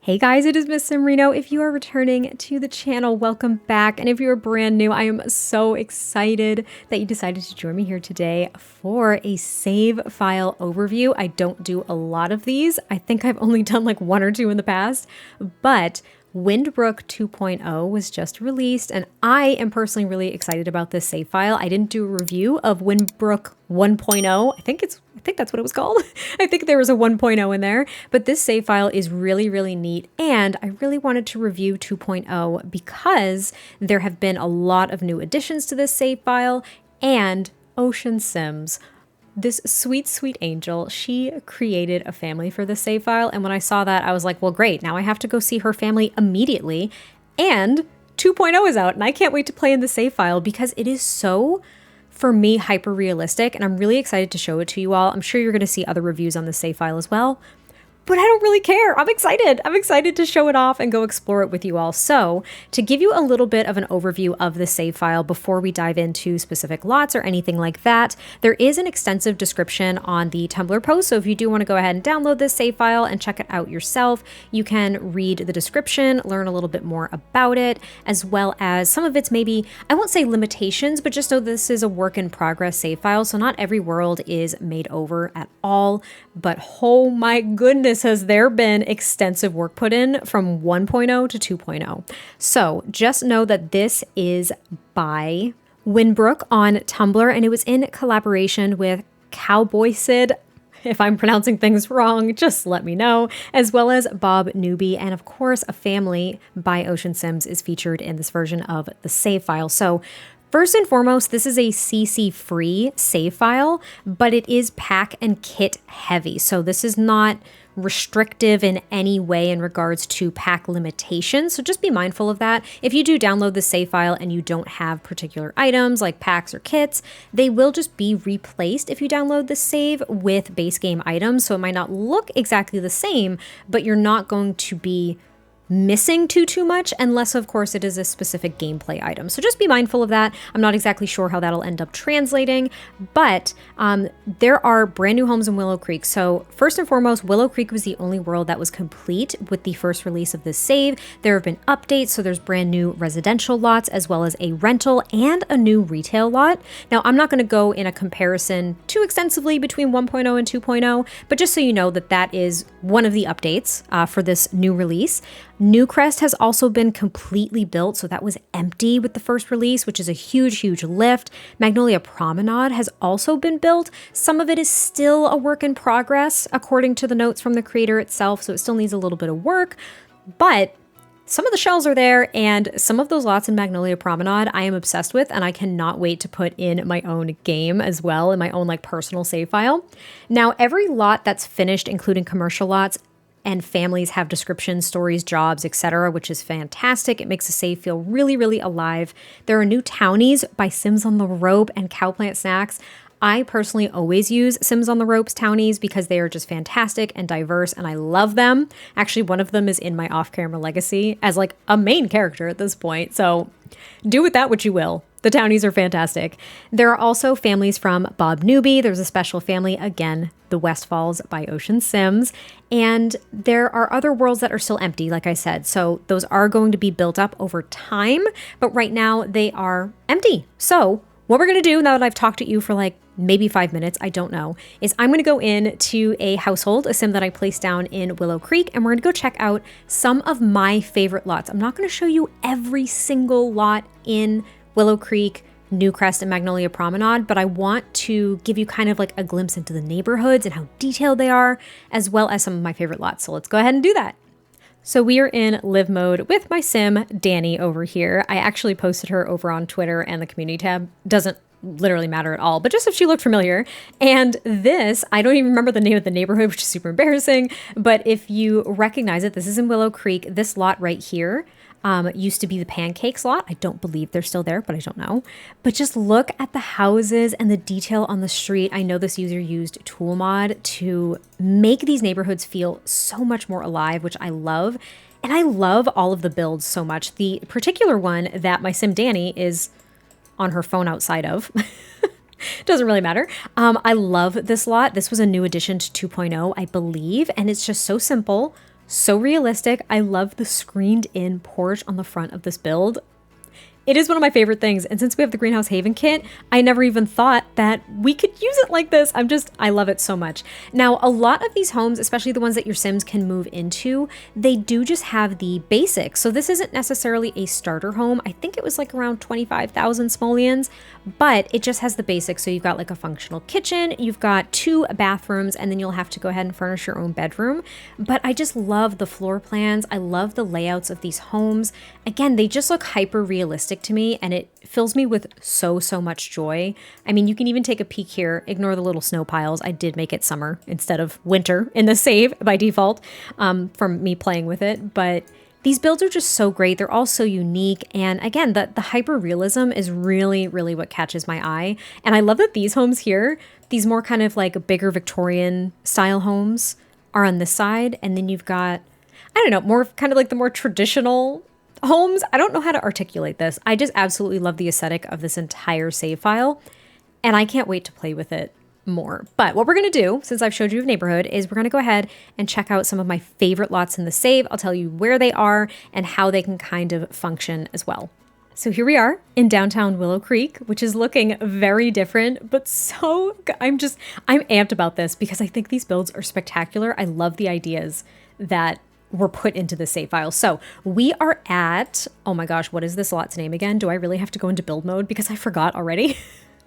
Hey guys, it is MissSimReno. If you are returning to the channel, welcome back. And if you're brand new, I am so excited that you decided to join me here today for a save file overview. I don't do a lot of these. I think I've only done like one or two in the past, but Windbrook 2.0 was just released, and I am personally really excited about this save file. I didn't do a review of Windbrook 1.0. I think that's what it was called. I think there was a 1.0 in there, but this save file is really, really neat. And I really wanted to review 2.0 because there have been a lot of new additions to this save file, and Ocean Sims, this sweet, sweet angel, she created a family for the save file. And when I saw that, I was like, well, great. Now I have to go see her family immediately. And 2.0 is out, and I can't wait to play in the save file because it is so, for me, hyper realistic. And I'm really excited to show it to you all. I'm sure you're going to see other reviews on the save file as well, but I don't really care. I'm excited. I'm excited to show it off and go explore it with you all. So to give you a little bit of an overview of the save file before we dive into specific lots or anything like that, there is an extensive description on the Tumblr post. So if you do want to go ahead and download this save file and check it out yourself, you can read the description, learn a little bit more about it, as well as some of its maybe, I won't say limitations, but just know this is a work in progress save file. So not every world is made over at all, but oh my goodness, has there been extensive work put in from 1.0 to 2.0. So just know that this is by Windbrook on Tumblr, and it was in collaboration with Cowboy Sid. If I'm pronouncing things wrong, just let me know, as well as Bob Newby. And of course, a family by Ocean Sims is featured in this version of the save file. So first and foremost, this is a CC-free save file, but it is pack and kit heavy. So this is not restrictive in any way in regards to pack limitations. So just be mindful of that. If you do download the save file and you don't have particular items like packs or kits, they will just be replaced if you download the save with base game items. So it might not look exactly the same, but you're not going to be missing too much unless of course it is a specific gameplay item. So just be mindful of that. I'm not exactly sure how that'll end up translating, but there are brand new homes in Willow Creek. So first and foremost, Willow Creek was the only world that was complete with the first release of this save. There have been updates, so there's brand new residential lots as well as a rental and a new retail lot. Now I'm not going to go in a comparison too extensively between 1.0 and 2.0, but just so you know that that is one of the updates for this new release. New Crest has also been completely built, so that was empty with the first release, which is a huge lift. Magnolia Promenade has also been built. Some of it is still a work in progress, according to the notes from the creator itself, so it still needs a little bit of work, but some of the shells are there, and some of those lots in Magnolia Promenade I am obsessed with, and I cannot wait to put in my own game as well, in my own like personal save file. Now, every lot that's finished, including commercial lots, and families have descriptions, stories, jobs, etc., which is fantastic. It makes the save feel really alive. There are new townies by Sims on the Rope and Cowplant Snacks. I personally always use Sims on the Ropes townies because they are just fantastic and diverse, and I love them. Actually, one of them is in my off-camera legacy as like a main character at this point, so do with that what you will. The townies are fantastic. There are also families from Bob Newby. There's a special family, again, the Westfalls by Ocean Sims. And there are other worlds that are still empty, like I said. So those are going to be built up over time, but right now they are empty. So what we're going to do now that I've talked to you for like maybe 5 minutes, I don't know, is I'm going to go into a household, a sim that I placed down in Willow Creek, and we're going to go check out some of my favorite lots. I'm not going to show you every single lot in Willow Creek, New Crest, and Magnolia Promenade, but I want to give you kind of like a glimpse into the neighborhoods and how detailed they are, as well as some of my favorite lots. So let's go ahead and do that. So we are in live mode with my sim, Danny, over here. I actually posted her over on Twitter, and the community tab doesn't literally matter at all, but just if she looked familiar. And this, I don't even remember the name of the neighborhood, which is super embarrassing, but if you recognize it, this is in Willow Creek. This lot right here used to be the Pancakes lot. I don't believe they're still there, but I don't know. But just look at the houses and the detail on the street. I know this user used Tool Mod to make these neighborhoods feel so much more alive, which I love. And I love all of the builds so much. The particular one that my sim Danny is on her phone outside of doesn't really matter. I love this lot. This was a new addition to 2.0, I believe, and it's just so simple, So realistic. I love the screened in porch on the front of this build. It is one of my favorite things. And since we have the Greenhouse Haven kit, I never even thought that we could use it like this. I love it so much. Now, a lot of these homes, especially the ones that your Sims can move into, they do just have the basics. So this isn't necessarily a starter home. I think it was like around 25,000 simoleons, but it just has the basics. So you've got like a functional kitchen, you've got 2 bathrooms, and then you'll have to go ahead and furnish your own bedroom. But I just love the floor plans. I love the layouts of these homes. Again, they just look hyper realistic to me, and it fills me with so much joy. I mean, you can even take a peek here. Ignore the little snow piles. I did make it summer instead of winter in the save by default from me playing with it. But these builds are just so great. They're all so unique. And again, the hyper realism is really what catches my eye. And I love that these homes here, these more kind of like bigger Victorian style homes, are on this side. And then you've got, I don't know, more kind of like the more traditional homes. I don't know how to articulate this. I just absolutely love the aesthetic of this entire save file, and I can't wait to play with it more. But what we're going to do, since I've showed you a neighborhood, is we're going to go ahead and check out some of my favorite lots in the save. I'll tell you where they are and how they can kind of function as well. So here we are in downtown Willow Creek, which is looking very different, but I'm amped about this because I think these builds are spectacular. I love the ideas that were put into the save file. So we are at, oh my gosh, what is this lot's name again? Do I really have to go into build mode because I forgot already?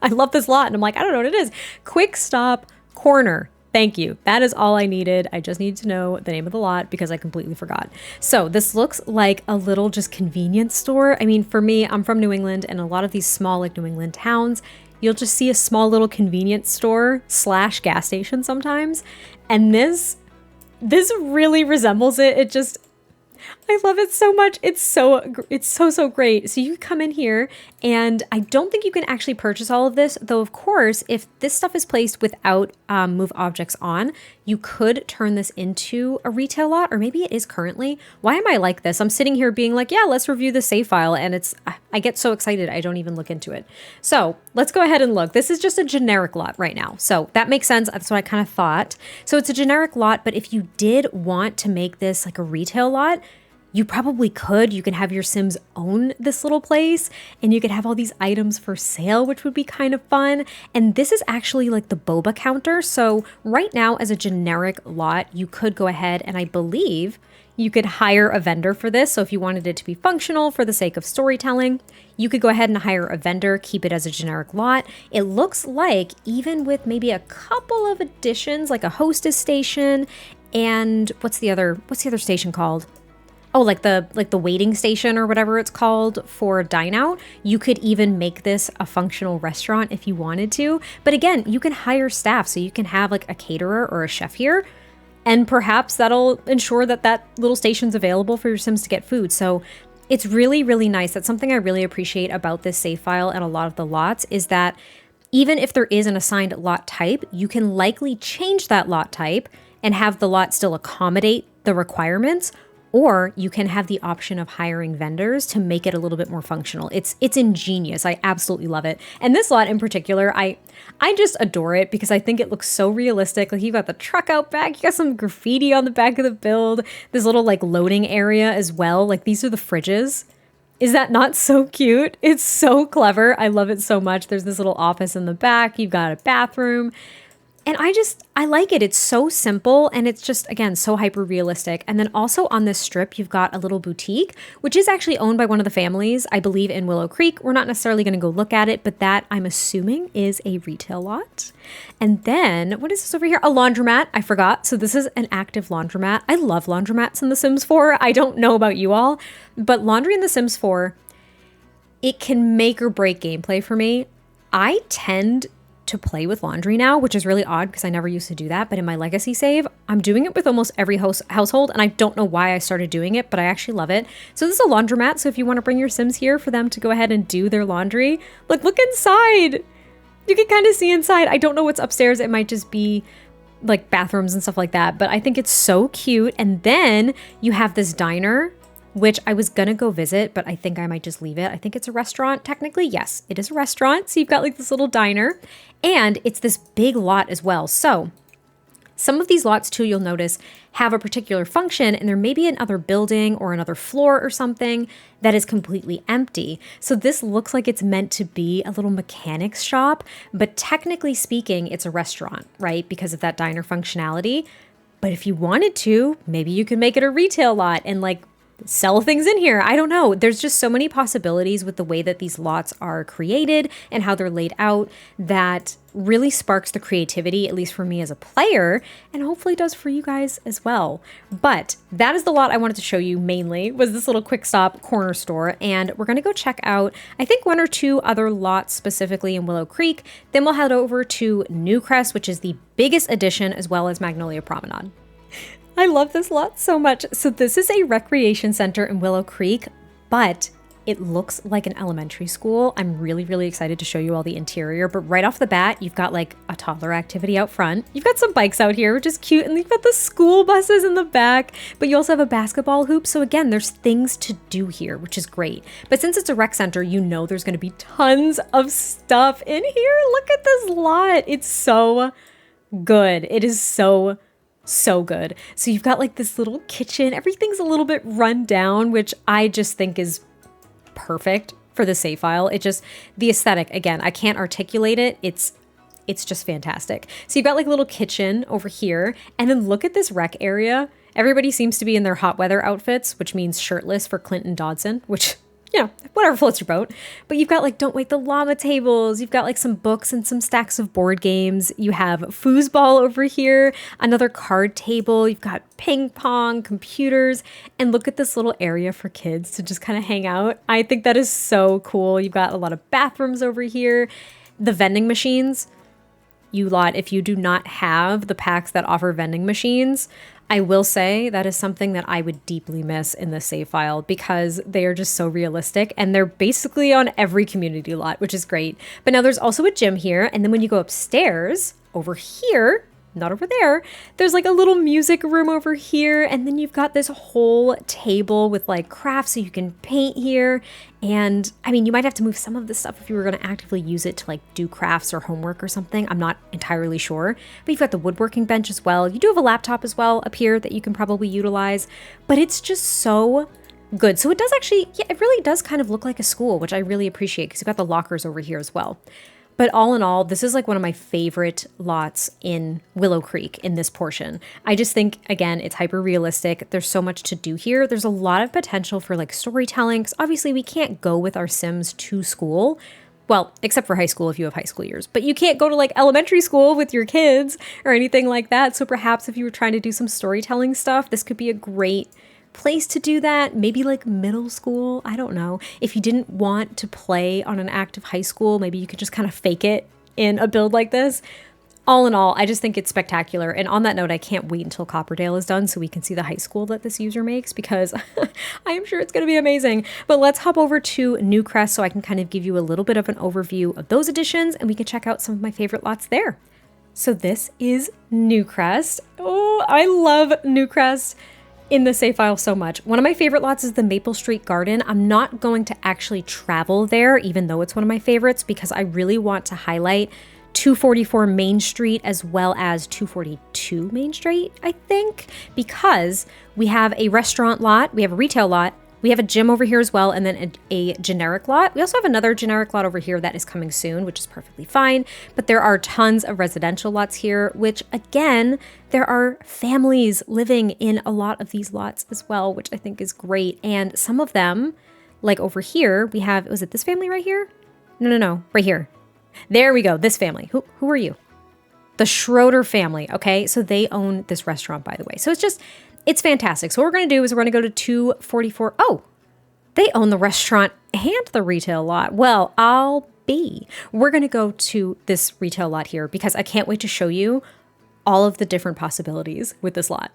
I love this lot and I'm like, I don't know what it is. Quick Stop Corner. Thank you. That is all I needed. I just needed to know the name of the lot because I completely forgot. So this looks like a little just convenience store. I mean, for me, I'm from New England, and a lot of these small like New England towns, you'll just see a small little convenience store / gas station sometimes. And this really resembles it. I love it so much. It's so great. So you come in here, and I don't think you can actually purchase all of this, though of course, if this stuff is placed without move objects on, you could turn this into a retail lot, or maybe it is currently. Why am I like this? I'm sitting here being like, yeah, let's review the save file, and I get so excited I don't even look into it. So let's go ahead and look. This is just a generic lot right now. So that makes sense. That's what I kind of thought. So it's a generic lot, but if you did want to make this like a retail lot, you probably could. You can have your Sims own this little place, and you could have all these items for sale, which would be kind of fun. And this is actually like the boba counter. So right now, as a generic lot, you could go ahead and I believe you could hire a vendor for this. So if you wanted it to be functional for the sake of storytelling, you could go ahead and hire a vendor, keep it as a generic lot. It looks like even with maybe a couple of additions, like a hostess station, and what's the other station called? Oh, like the waiting station or whatever it's called for dine out. You could even make this a functional restaurant if you wanted to. But again, you can hire staff, so you can have like a caterer or a chef here, and perhaps that'll ensure that little station's available for your Sims to get food. So it's really nice. That's something I really appreciate about this save file and a lot of the lots, is that even if there is an assigned lot type, you can likely change that lot type and have the lot still accommodate the requirements. Or you can have the option of hiring vendors to make it a little bit more functional. It's ingenious. I absolutely love it. And this lot in particular, I just adore it because I think it looks so realistic. Like, you've got the truck out back, you got some graffiti on the back of the build, this little like loading area as well. Like, these are the fridges. Is that not so cute? It's so clever. I love it so much. There's this little office in the back. You've got a bathroom. And I like it. It's so simple, and it's just, again, so hyper realistic. And then also on this strip, you've got a little boutique, which is actually owned by one of the families, I believe, in Willow Creek. We're not necessarily going to go look at it, but that, I'm assuming, is a retail lot. And then, what is this over here? A laundromat. I forgot. So this is an active laundromat. I love laundromats in The Sims 4. I don't know about you all, but laundry in The Sims 4, it can make or break gameplay for me. I tend to play with laundry now, which is really odd because I never used to do that. But in my legacy save, I'm doing it with almost every household, and I don't know why I started doing it, but I actually love it. So this is a laundromat. So if you want to bring your Sims here for them to go ahead and do their laundry, look inside. You can kind of see inside. I don't know what's upstairs. It might just be like bathrooms and stuff like that, but I think it's so cute. And then you have this diner, which I was gonna go visit, but I think I might just leave it. I think it's a restaurant, technically. Yes, it is a restaurant. So you've got like this little diner, and it's this big lot as well. So Some of these lots too, you'll notice, have a particular function and there may be another building or another floor or something that is completely empty. So this looks like it's meant to be a little mechanics shop, but technically speaking, it's a restaurant, right? Because of that diner functionality. But if you wanted to, maybe you could make it a retail lot and like sell things in here. I don't know. There's just so many possibilities with the way that these lots are created and how they're laid out that really sparks the creativity, at least for me as a player, and hopefully does for you guys as well. But that is the lot I wanted to show you mainly, was this little quick stop corner store. And we're going to go check out, I think, 1 or 2 other lots specifically in Willow Creek. Then we'll head over to New Crest, which is the biggest addition, as well as Magnolia Promenade. I love this lot so much. So this is a recreation center in Willow Creek, but it looks like an elementary school. I'm really, really excited to show you all the interior, but right off the bat, you've got like a toddler activity out front. You've got some bikes out here, which is cute, and you've got the school buses in the back, but you also have a basketball hoop. So again, there's things to do here, which is great. But since it's a rec center, you know there's gonna be tons of stuff in here. Look at this lot. It's so good. It is so good. So you've got like this little kitchen. Everything's a little bit run down, which I just think is perfect for the save file. It just, the aesthetic, again, I can't articulate it. It's just fantastic. So you've got like a little kitchen over here, and then look at this rec area. Everybody seems to be in their hot weather outfits, which means shirtless for Clinton Dodson, which, you know, whatever floats your boat. But you've got like Don't Wake the Llama tables. You've got like some books and some stacks of board games. You have foosball over here, another card table. You've got ping pong, computers, and look at this little area for kids to just kind of hang out. I think that is so cool. You've got a lot of bathrooms over here. The vending machines, you lot, if you do not have the packs that offer vending machines, I will say that is something that I would deeply miss in the save file because they are just so realistic and they're basically on every community lot, which is great. But now there's also a gym here. And then when you go upstairs over here, not over there, there's like a little music room over here. And then you've got this whole table with like crafts so you can paint here. And I mean, you might have to move some of this stuff if you were going to actively use it to like do crafts or homework or something. I'm not entirely sure, but you've got the woodworking bench as well. You do have a laptop as well up here that you can probably utilize, but it's just so good. So it does actually, yeah, it really does kind of look like a school, which I really appreciate because you've got the lockers over here as well. But all in all, this is like one of my favorite lots in Willow Creek in this portion. I just think, again, it's hyper realistic. There's so much to do here. There's a lot of potential for like storytelling, because obviously we can't go with our Sims to school. Well, except for high school if you have high school years, but you can't go to like elementary school with your kids or anything like that. So perhaps if you were trying to do some storytelling stuff, this could be a great place to do that. Maybe like middle school, I don't know. If you didn't want to play on an active high school, maybe you could just kind of fake it in a build like this. All in all, I just think it's spectacular. And on that note, I can't wait until Copperdale is done so we can see the high school that this user makes, because I am sure it's going to be amazing. But let's hop over to New Crest so I can kind of give you a little bit of an overview of those additions and we can check out some of my favorite lots there. So this is New Crest. Oh, I love New Crest in the save file so much. One of my favorite lots is the Maple Street Garden. I'm not going to actually travel there, even though it's one of my favorites, because I really want to highlight 244 Main Street as well as 242 Main Street, I think, because we have a restaurant lot, we have a retail lot, we have a gym over here as well, and then a generic lot. We also have another generic lot over here that is coming soon, which is perfectly fine. But there are tons of residential lots here, which again, there are families living in a lot of these lots as well, which I think is great. And some of them, like over here, we have, was it this family right here? No, right here. There we go, this family. Who are you? The Schroeder family, okay? So they own this restaurant, by the way. So it's fantastic. So what we're going to do is we're going to go to 244. Oh, they own the restaurant and the retail lot. Well, we're going to go to this retail lot here because I can't wait to show you all of the different possibilities with this lot.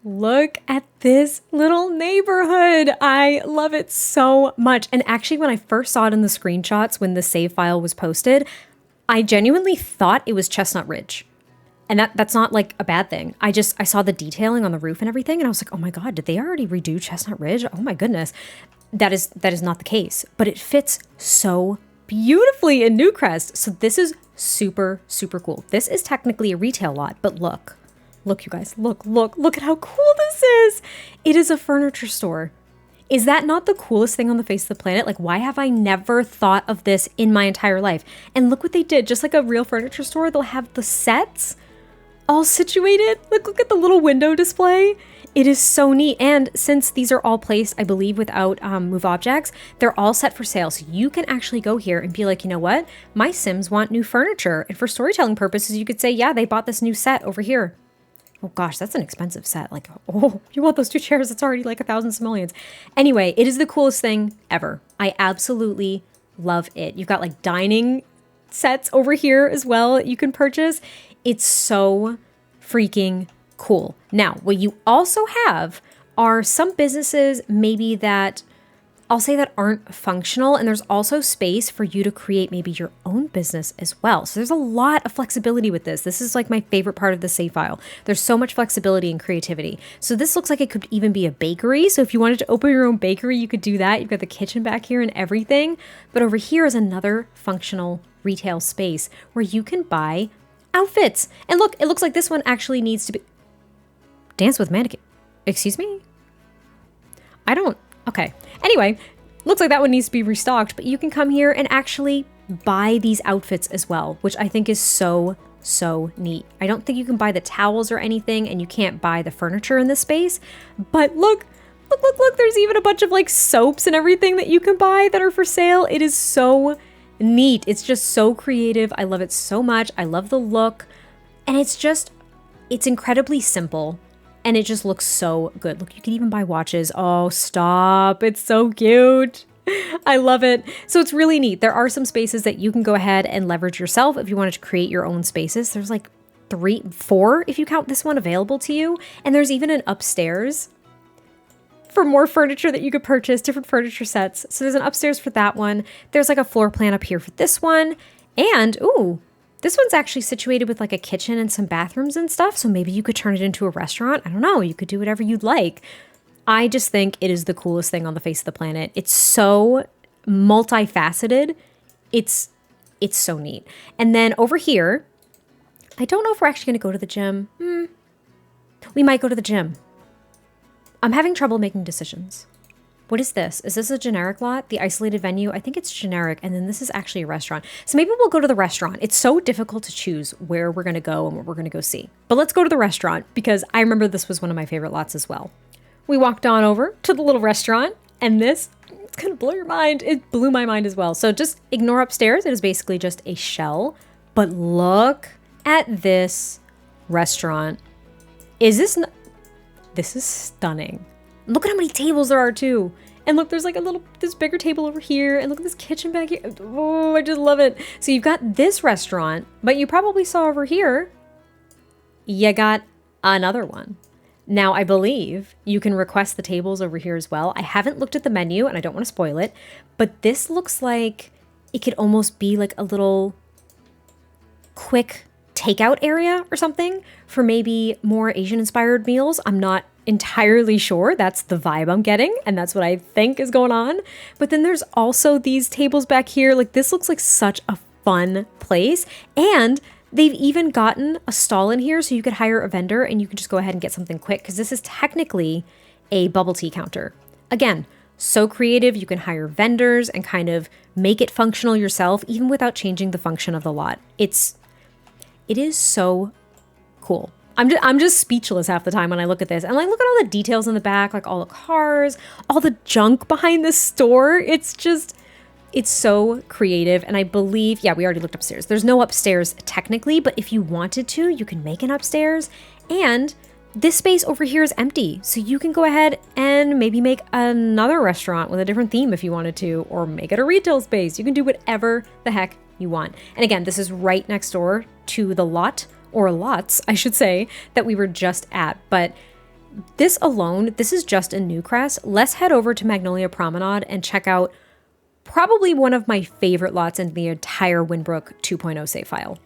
Look at this little neighborhood. I love it so much. And actually, when I first saw it in the screenshots, when the save file was posted, I genuinely thought it was Chestnut Ridge. And that's not like a bad thing. I saw the detailing on the roof and everything, and I was like, oh my God, did they already redo Chestnut Ridge? Oh my goodness. That is not the case, but it fits so beautifully in New Crest. So this is super, super cool. This is technically a retail lot, but look Look, you guys, look at how cool this is. It is a furniture store. Is that not the coolest thing on the face of the planet? Like, why have I never thought of this in my entire life? And look what they did. Just like a real furniture store, they'll have the sets all situated. Look at the little window display. It is so neat. And since these are all placed, I believe, without move objects, they're all set for sale. So you can actually go here and be like, you know what? My Sims want new furniture. And for storytelling purposes, you could say, yeah, they bought this new set over here. Oh gosh, that's an expensive set. Like, oh, you want those 2 chairs? It's already like 1,000 simoleons. Anyway, it is the coolest thing ever. I absolutely love it. You've got like dining sets over here as well you can purchase. It's so freaking cool. Now, what you also have are some businesses maybe that I'll say that aren't functional, and there's also space for you to create maybe your own business as well. So there's a lot of flexibility with this. This is like my favorite part of the save file. There's so much flexibility and creativity. So this looks like it could even be a bakery. So if you wanted to open your own bakery, you could do that. You've got the kitchen back here and everything. But over here is another functional retail space where you can buy outfits. And look, it looks like this one actually needs to be dance with mannequin. Excuse me? Okay. Anyway, looks like that one needs to be restocked, but you can come here and actually buy these outfits as well, which I think is so neat. I don't think you can buy the towels or anything, and you can't buy the furniture in this space, but look, there's even a bunch of like soaps and everything that you can buy that are for sale. It is so neat. It's just so creative. I love it so much. I love the look, and it's incredibly simple. And it just looks so good. Look, you can even buy watches. Oh, stop. It's so cute. I love it. So it's really neat. There are some spaces that you can go ahead and leverage yourself if you wanted to create your own spaces. There's like 4 if you count this one available to you. And there's even an upstairs for more furniture that you could purchase, different furniture sets. So there's an upstairs for that one. There's like a floor plan up here for this one. And, ooh, this one's actually situated with like a kitchen and some bathrooms and stuff. So maybe you could turn it into a restaurant. I don't know. You could do whatever you'd like. I just think it is the coolest thing on the face of the planet. It's so multifaceted. It's so neat. And then over here, I don't know if we're actually going to go to the gym. We might go to the gym. I'm having trouble making decisions. What is this? Is this a generic lot? The isolated venue? I think it's generic. And then this is actually a restaurant. So maybe we'll go to the restaurant. It's so difficult to choose where we're going to go and what we're going to go see. But let's go to the restaurant because I remember this was one of my favorite lots as well. We walked on over to the little restaurant, and it's going to blow your mind. It blew my mind as well. So just ignore upstairs. It is basically just a shell. But look at this restaurant. This is stunning. Look at how many tables there are too. And look, there's like this bigger table over here. And look at this kitchen back here. Oh, I just love it. So you've got this restaurant, but you probably saw over here, you got another one. Now, I believe you can request the tables over here as well. I haven't looked at the menu and I don't want to spoil it, but this looks like it could almost be like a little quick takeout area or something for maybe more Asian inspired meals. I'm not entirely sure. That's the vibe I'm getting, and that's what I think is going on. But then there's also these tables back here. Like, this looks like such a fun place, and they've even gotten a stall in here so you could hire a vendor and you can just go ahead and get something quick, because this is technically a bubble tea counter. Again, so creative. You can hire vendors and kind of make it functional yourself, even without changing the function of the lot. It is so cool. I'm just speechless half the time when I look at this. And like, look at all the details in the back, like all the cars, all the junk behind the store. It's so creative. And I believe, yeah, we already looked upstairs. There's no upstairs technically, but if you wanted to, you can make an upstairs. And this space over here is empty. So you can go ahead and maybe make another restaurant with a different theme if you wanted to, or make it a retail space. You can do whatever the heck you want. And again, this is right next door to the lot, or lots, I should say, that we were just at. But this alone, this is just in New Crest. Let's head over to Magnolia Promenade and check out probably one of my favorite lots in the entire Windbrook 2.0 save file.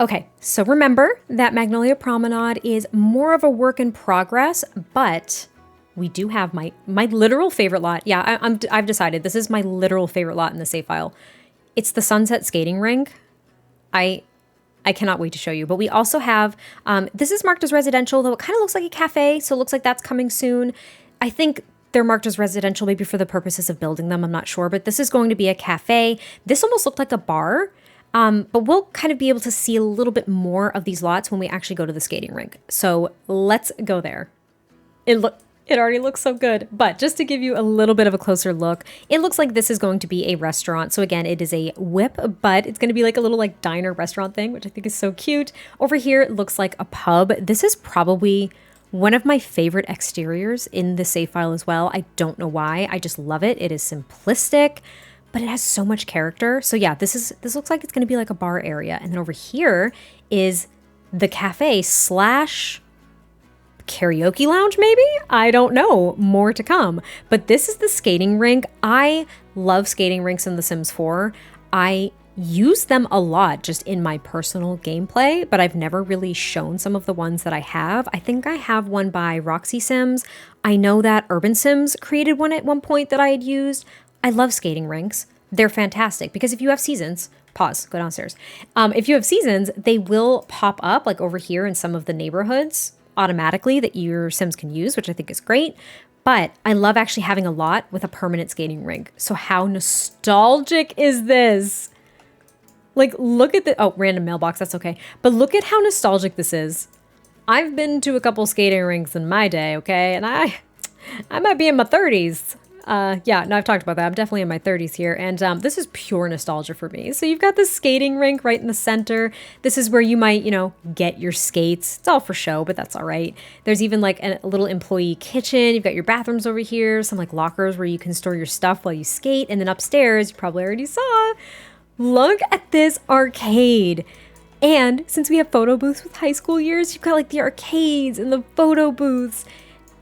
Okay, so remember that Magnolia Promenade is more of a work in progress, but we do have my literal favorite lot. Yeah, I've decided this is my literal favorite lot in the save file. It's the Sunset Skating Rink. I cannot wait to show you. But we also have, this is marked as residential, though it kind of looks like a cafe. So it looks like that's coming soon. I think they're marked as residential maybe for the purposes of building them. I'm not sure, but this is going to be a cafe. This almost looked like a bar, but we'll kind of be able to see a little bit more of these lots when we actually go to the skating rink. So let's go there. It already looks so good, but just to give you a little bit of a closer look, it looks like this is going to be a restaurant. So again, it is a whip, but it's going to be like a little like diner restaurant thing, which I think is so cute. Over here, it looks like a pub. This is probably one of my favorite exteriors in the save file as well. I don't know why. I just love it. It is simplistic, but it has so much character. So yeah, this looks like it's going to be like a bar area. And then over here is the cafe slash karaoke lounge, maybe? I don't know. More to come. But this is the skating rink. I love skating rinks in The Sims 4. I use them a lot just in my personal gameplay, but I've never really shown some of the ones that I have. I think I have one by Roxy Sims. I know that Urban Sims created one at one point that I had used. I love skating rinks. They're fantastic because if you have seasons, pause, go downstairs. If you have seasons, they will pop up like over here in some of the neighborhoods automatically that your Sims can use, which I think is great. But I love actually having a lot with a permanent skating rink. So how nostalgic is this? Like, look at the, oh, random mailbox, that's okay. But look at how nostalgic this is. I've been to a couple skating rinks in my day, okay? And I might be in my 30s. Yeah, no, I've talked about that. I'm definitely in my 30s here. And this is pure nostalgia for me. So you've got the skating rink right in the center. This is where you might, get your skates. It's all for show, but that's all right. There's even like a little employee kitchen. You've got your bathrooms over here, some like lockers where you can store your stuff while you skate. And then upstairs, you probably already saw, look at this arcade. And since we have photo booths with high school years, you've got like the arcades and the photo booths.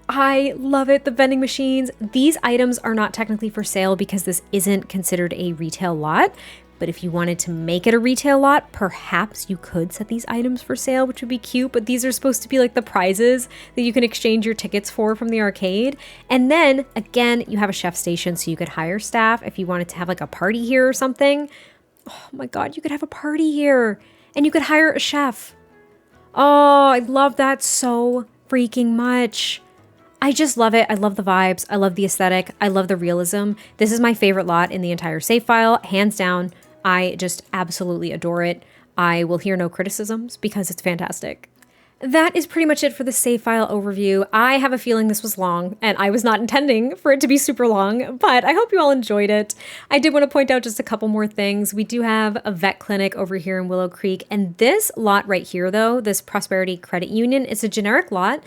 I love it. The vending machines. These items are not technically for sale because this isn't considered a retail lot. But if you wanted to make it a retail lot, perhaps you could set these items for sale, which would be cute. But these are supposed to be like the prizes that you can exchange your tickets for from the arcade. And then again, you have a chef station so you could hire staff if you wanted to have like a party here or something. Oh my God, you could have a party here and you could hire a chef. Oh, I love that so freaking much. I just love it. I love the vibes. I love the aesthetic. I love the realism. This is my favorite lot in the entire save file, hands down. I just absolutely adore it. I will hear no criticisms because it's fantastic. That is pretty much it for the save file overview. I have a feeling this was long, and I was not intending for it to be super long, but I hope you all enjoyed it. I did want to point out just a couple more things. We do have a vet clinic over here in Willow Creek, and this lot right here, though, this Prosperity Credit Union, is a generic lot,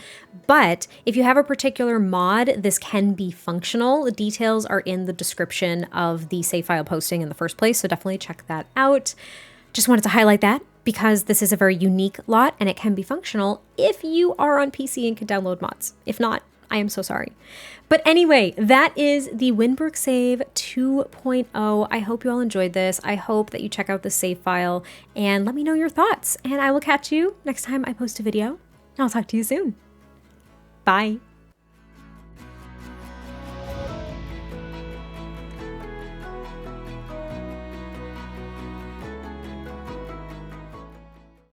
but if you have a particular mod, this can be functional. The details are in the description of the save file posting in the first place, so definitely check that out. Just wanted to highlight that, because this is a very unique lot and it can be functional if you are on PC and can download mods. If not, I am so sorry. But anyway, that is the Windbrook Save 2.0. I hope you all enjoyed this. I hope that you check out the save file and let me know your thoughts. And I will catch you next time I post a video. I'll talk to you soon. Bye.